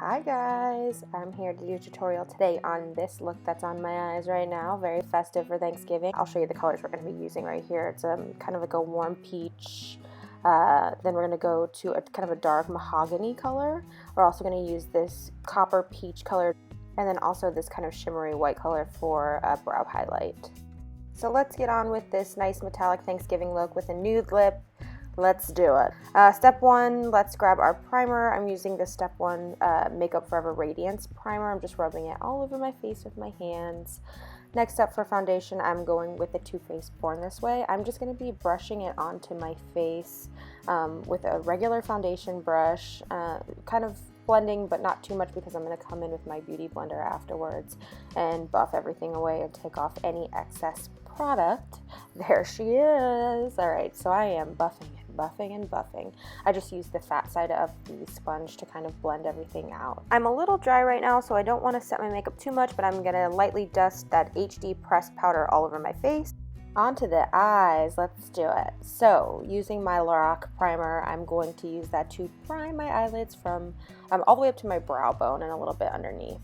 Hi guys, I'm here to do a tutorial today on this look that's on my eyes right now. Very festive for Thanksgiving. I'll show you the colors we're going to be using right here. It's kind of like a warm peach. Then we're going to go to a kind of a dark mahogany color. We're also going to use this copper peach color and then also this kind of shimmery white color for a brow highlight. So let's get on with this nice metallic Thanksgiving look with a nude lip. Let's do it. Step one, let's grab our primer. I'm using the Step 1 Makeup Forever Radiance primer. I'm just rubbing it all over my face with my hands. Next up for foundation, I'm going with the Too Faced Born This Way. I'm just going to be brushing it onto my face with a regular foundation brush, kind of blending but not too much because I'm going to come in with my beauty blender afterwards and buff everything away and take off any excess product. There she is. Alright, so I am buffing and buffing. I just use the fat side of the sponge to kind of blend everything out. I'm a little dry right now, so I don't want to set my makeup too much, but I'm going to lightly dust that HD pressed powder all over my face. Onto the eyes, let's do it. So, using my Lorac primer, I'm going to use that to prime my eyelids from all the way up to my brow bone and a little bit underneath.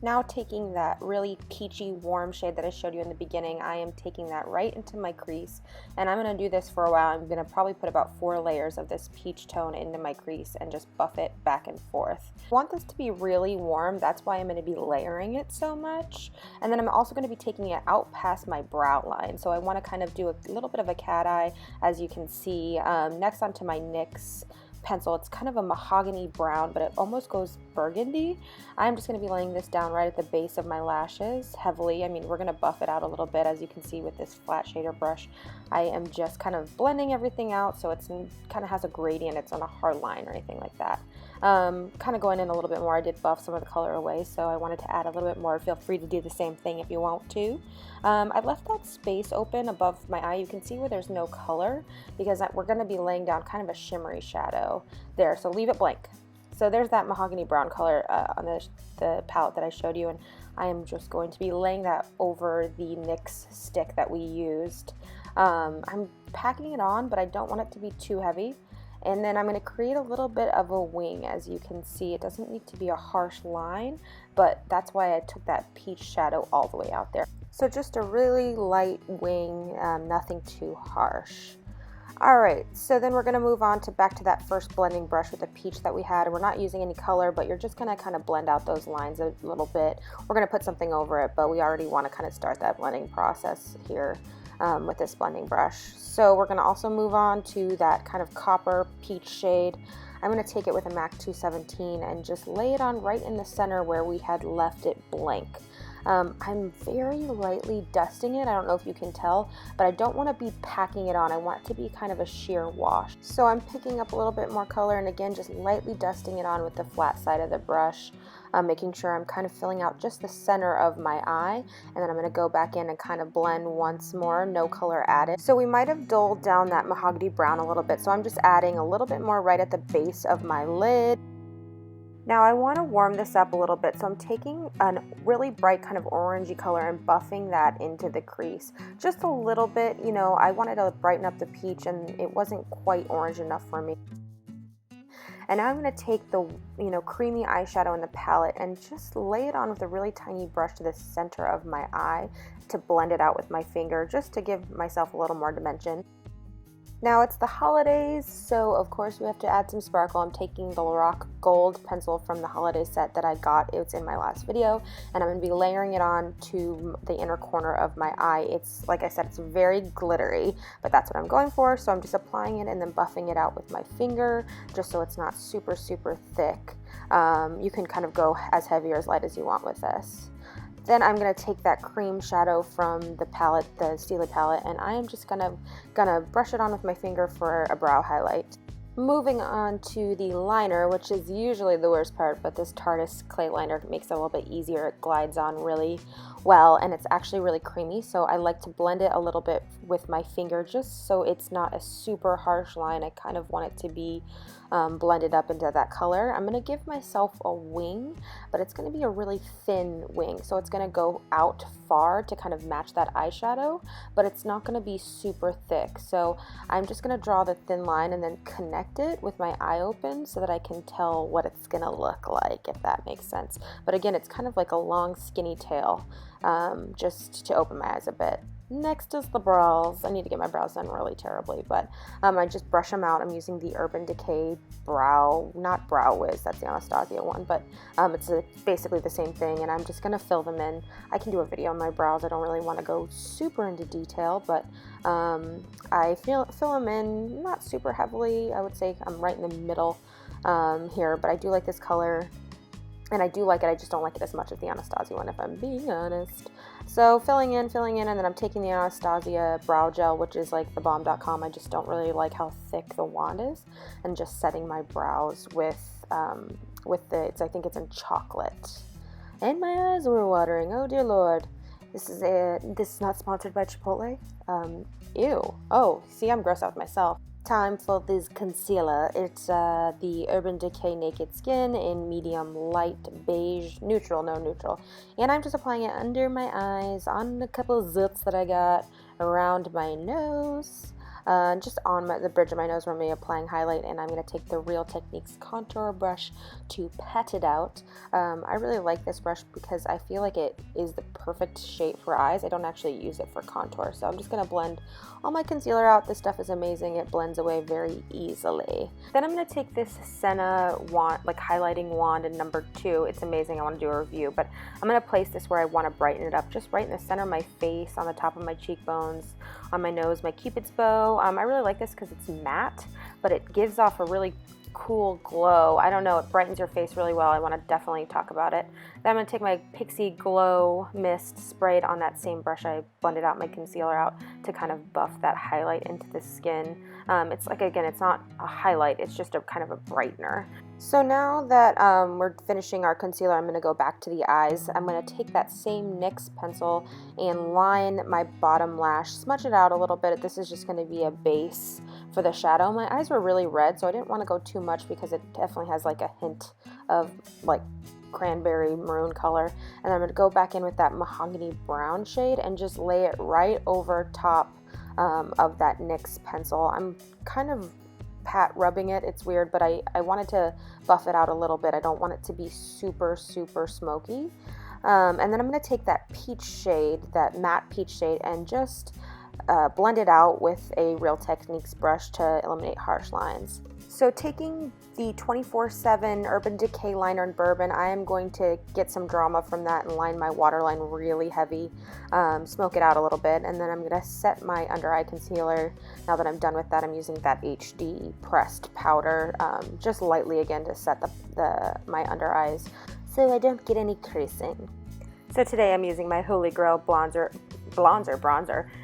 Now taking that really peachy warm shade that I showed you in the beginning, I am taking that right into my crease, and I'm going to do this for a while. I'm going to probably put about 4 layers of this peach tone into my crease and just buff it back and forth. I want this to be really warm, that's why I'm going to be layering it so much. And then I'm also going to be taking it out past my brow line, so I want to kind of do a little bit of a cat eye, as you can see. Next onto my NYX pencil. It's kind of a mahogany brown, but it almost goes burgundy. I'm just going to be laying this down right at the base of my lashes heavily. I mean, we're going to buff it out a little bit, as you can see with this flat shader brush. I am just kind of blending everything out so it's kind of has a gradient. It's on a hard line or anything like that. Kind of going in a little bit more. I did buff some of the color away, so I wanted to add a little bit more. Feel free to do the same thing if you want to. I left that space open above my eye. You can see where there's no color because we're going to be laying down kind of a shimmery shadow there, so leave it blank. So there's that mahogany brown color on the palette that I showed you, and I am just going to be laying that over the NYX stick that we used. I'm packing it on, but I don't want it to be too heavy. And then I'm going to create a little bit of a wing. As you can see, it doesn't need to be a harsh line, but that's why I took that peach shadow all the way out there. So just a really light wing, nothing too harsh. Alright, so then we're going to move on to back to that first blending brush with the peach that we had. And we're not using any color, but you're just going to kind of blend out those lines a little bit. We're going to put something over it, but we already want to kind of start that blending process here with this blending brush. So we're going to also move on to that kind of copper peach shade. I'm going to take it with a MAC 217 and just lay it on right in the center where we had left it blank. I'm very lightly dusting it. I don't know if you can tell, but I don't want to be packing it on. I want it to be kind of a sheer wash. So I'm picking up a little bit more color and again just lightly dusting it on with the flat side of the brush, making sure I'm kind of filling out just the center of my eye, and then I'm going to go back in and kind of blend once more, no color added. So we might have dulled down that mahogany brown a little bit, so I'm just adding a little bit more right at the base of my lid. Now I want to warm this up a little bit, so I'm taking a really bright kind of orangey color and buffing that into the crease. Just a little bit, you know, I wanted to brighten up the peach and it wasn't quite orange enough for me. And now I'm going to take the, creamy eyeshadow in the palette and just lay it on with a really tiny brush to the center of my eye to blend it out with my finger, just to give myself a little more dimension. Now it's the holidays, so of course we have to add some sparkle. I'm taking the Lorac Gold pencil from the holiday set that I got. It's in my last video, and I'm going to be layering it on to the inner corner of my eye. It's, like I said, it's very glittery, but that's what I'm going for, so I'm just applying it and then buffing it out with my finger, just so it's not super, super thick. You can kind of go as heavy or as light as you want with this. Then I'm going to take that cream shadow from the palette, the Steely palette, and I am just gonna brush it on with my finger for a brow highlight. Moving on to the liner, which is usually the worst part, but this Tarte's clay liner makes it a little bit easier. It glides on really well, and it's actually really creamy, so I like to blend it a little bit with my finger just so it's not a super harsh line. I kind of want it to be blended up into that color. I'm going to give myself a wing, but it's going to be a really thin wing, so it's going to go out far to kind of match that eyeshadow, but it's not going to be super thick. So I'm just going to draw the thin line and then connect it with my eye open so that I can tell what it's going to look like, if that makes sense. But again, it's kind of like a long skinny tail, just to open my eyes a bit. Next is the brows. I need to get my brows done really terribly, but I just brush them out. I'm using the Urban Decay not Brow Wiz, that's the Anastasia one, but it's basically the same thing, and I'm just going to fill them in. I can do a video on my brows. I don't really want to go super into detail, but I fill them in not super heavily. I would say I'm right in the middle here, but I do like this color. And I do like it, I just don't like it as much as the Anastasia one, if I'm being honest. So filling in, and then I'm taking the Anastasia brow gel, which is like the bomb.com. I just don't really like how thick the wand is, and just setting my brows with I think it's in chocolate. And my eyes were watering, oh dear Lord. This is not sponsored by Chipotle. Ew. Oh, see, I'm grossed out with myself. Time for this concealer. It's the Urban Decay Naked Skin in medium light beige, neutral, and I'm just applying it under my eyes, on a couple of zits that I got around my nose, just on the bridge of my nose where I'm applying highlight, and I'm going to take the Real Techniques contour brush to pat it out. I really like this brush because I feel like it is the perfect shape for eyes. I don't actually use it for contour, so I'm just going to blend all my concealer out. This stuff is amazing. It blends away very easily. Then I'm going to take this Senna wand, like highlighting wand in number 2. It's amazing. I want to do a review, but I'm going to place this where I want to brighten it up, just right in the center of my face, on the top of my cheekbones, on my nose, my Cupid's bow. I really like this because it's matte, but it gives off a really cool glow. I don't know, it brightens your face really well. I want to definitely talk about it. Then I'm going to take my Pixie Glow Mist, sprayed on that same brush I blended out my concealer out to kind of buff that highlight into the skin. It's like, again, it's not a highlight, it's just a kind of a brightener. So now that we're finishing our concealer, I'm going to go back to the eyes. I'm going to take that same NYX pencil and line my bottom lash, smudge it out a little bit. This is just going to be a base for the shadow. My eyes were really red, so I didn't want to go too much because it definitely has like a hint of like cranberry maroon color. And I'm going to go back in with that mahogany brown shade and just lay it right over top of that NYX pencil. I'm kind of pat rubbing it. It's weird, but I wanted to buff it out a little bit. I don't want it to be super smoky. And then I'm going to take that peach shade, that matte peach shade, and just blend it out with a Real Techniques brush to eliminate harsh lines. So taking the 24/7 Urban Decay liner in Bourbon, I am going to get some drama from that and line my waterline really heavy, smoke it out a little bit, and then I'm going to set my under eye concealer. Now that I'm done with that, I'm using that HD pressed powder, just lightly again to set my under eyes so I don't get any creasing. So today I'm using my Holy Grail bronzer,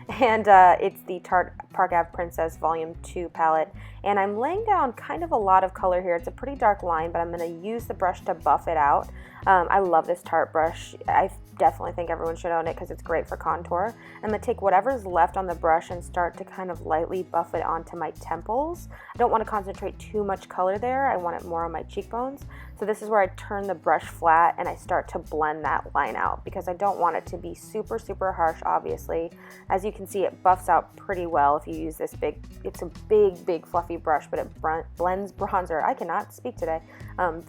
and it's the Tarte Park Ave Princess Volume 2 palette, and I'm laying down kind of a lot of color here. It's a pretty dark line, but I'm going to use the brush to buff it out. I love this Tarte brush. I definitely think everyone should own it because it's great for contour. I'm going to take whatever's left on the brush and start to kind of lightly buff it onto my temples. I don't want to concentrate too much color there. I want it more on my cheekbones. So this is where I turn the brush flat and I start to blend that line out because I don't want it to be super harsh, obviously. As you can see, it buffs out pretty well if you use this it's a big fluffy brush, but it blends bronzer, I cannot speak today,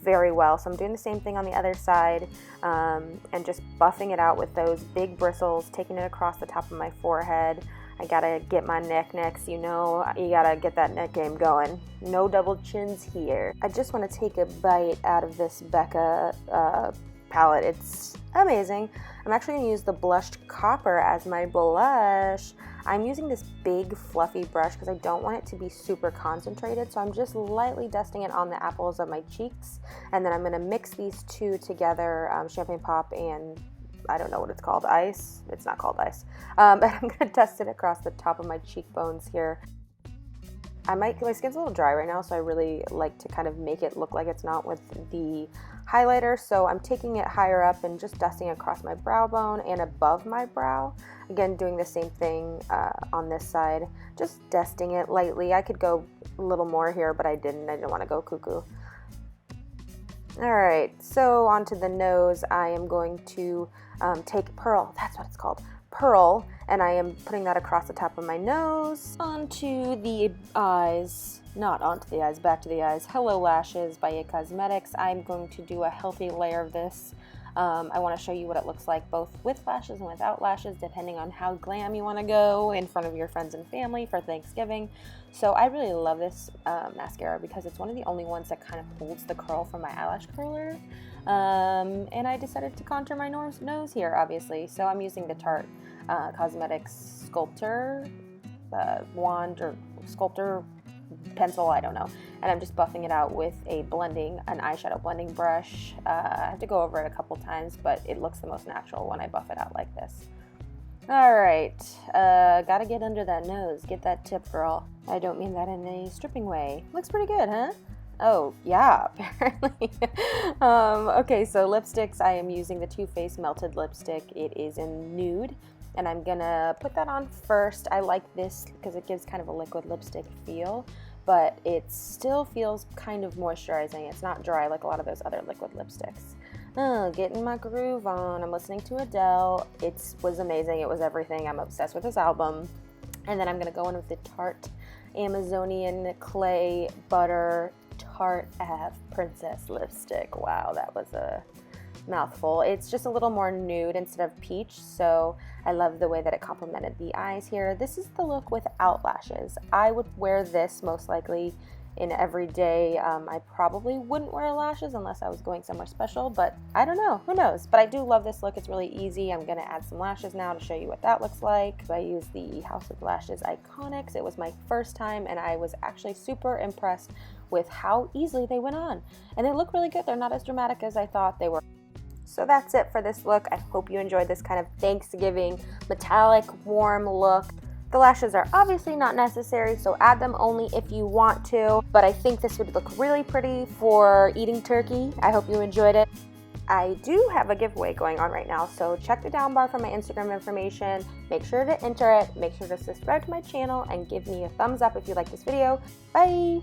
very well. So I'm doing the same thing on the other side, and just buffing it out with those big bristles, taking it across the top of my forehead. I gotta get my neck next, you know, you gotta get that neck game going. No double chins here. I just want to take a bite out of this Becca palette. It's amazing. I'm actually going to use the Blushed Copper as my blush. I'm using this big fluffy brush because I don't want it to be super concentrated, so I'm just lightly dusting it on the apples of my cheeks, and then I'm going to mix these two together, Champagne Pop and I don't know what it's called, ice? It's not called ice. But I'm going to dust it across the top of my cheekbones here. my skin's a little dry right now, so I really like to kind of make it look like it's not with the highlighter. So I'm taking it higher up and just dusting across my brow bone and above my brow. Again, doing the same thing on this side, just dusting it lightly. I could go a little more here, but I didn't want to go cuckoo. Alright, so onto the nose. I am going to take Pearl, that's what it's called, Pearl, and I am putting that across the top of my nose. Onto the eyes, not onto the eyes, back to the eyes. Hello Lashes by It Cosmetics. I'm going to do a healthy layer of this. I want to show you what it looks like both with lashes and without lashes, depending on how glam you want to go in front of your friends and family for Thanksgiving. So I really love this mascara because it's one of the only ones that kind of holds the curl from my eyelash curler. And I decided to contour my nose here, obviously. So I'm using the Tarte Cosmetics Sculptor wand or sculptor pencil, I don't know, and I'm just buffing it out with an eyeshadow blending brush. I have to go over it a couple times, but it looks the most natural when I buff it out like this. Alright, gotta get under that nose, get that tip, girl. I don't mean that in a stripping way. Looks pretty good, huh? Oh, yeah, apparently. Okay, so lipsticks, I am using the Too Faced Melted Lipstick. It is in Nude, and I'm gonna put that on first. I like this because it gives kind of a liquid lipstick feel, but it still feels kind of moisturizing. It's not dry like a lot of those other liquid lipsticks. Oh, getting my groove on. I'm listening to Adele. It was amazing. It was everything. I'm obsessed with this album. And then I'm gonna go in with the Tarte Amazonian Clay Butter Tarte Ave Princess Lipstick. Wow, that was a mouthful. It's just a little more nude instead of peach, so I love the way that it complemented the eyes here. This is the look without lashes. I would wear this most likely in every day. I probably wouldn't wear lashes unless I was going somewhere special, but I don't know, who knows. But I do love this look. It's really easy. I'm gonna add some lashes now to show you what that looks like. I used the House of Lashes Iconics. It was my first time and I was actually super impressed with how easily they went on. And they look really good. They're not as dramatic as I thought they were. So that's it for this look. I hope you enjoyed this kind of Thanksgiving metallic warm look. The lashes are obviously not necessary, so add them only if you want to, but I think this would look really pretty for eating turkey. I hope you enjoyed it. I do have a giveaway going on right now, so check the down bar for my Instagram information. Make sure to enter it, make sure to subscribe to my channel, and give me a thumbs up if you like this video. Bye!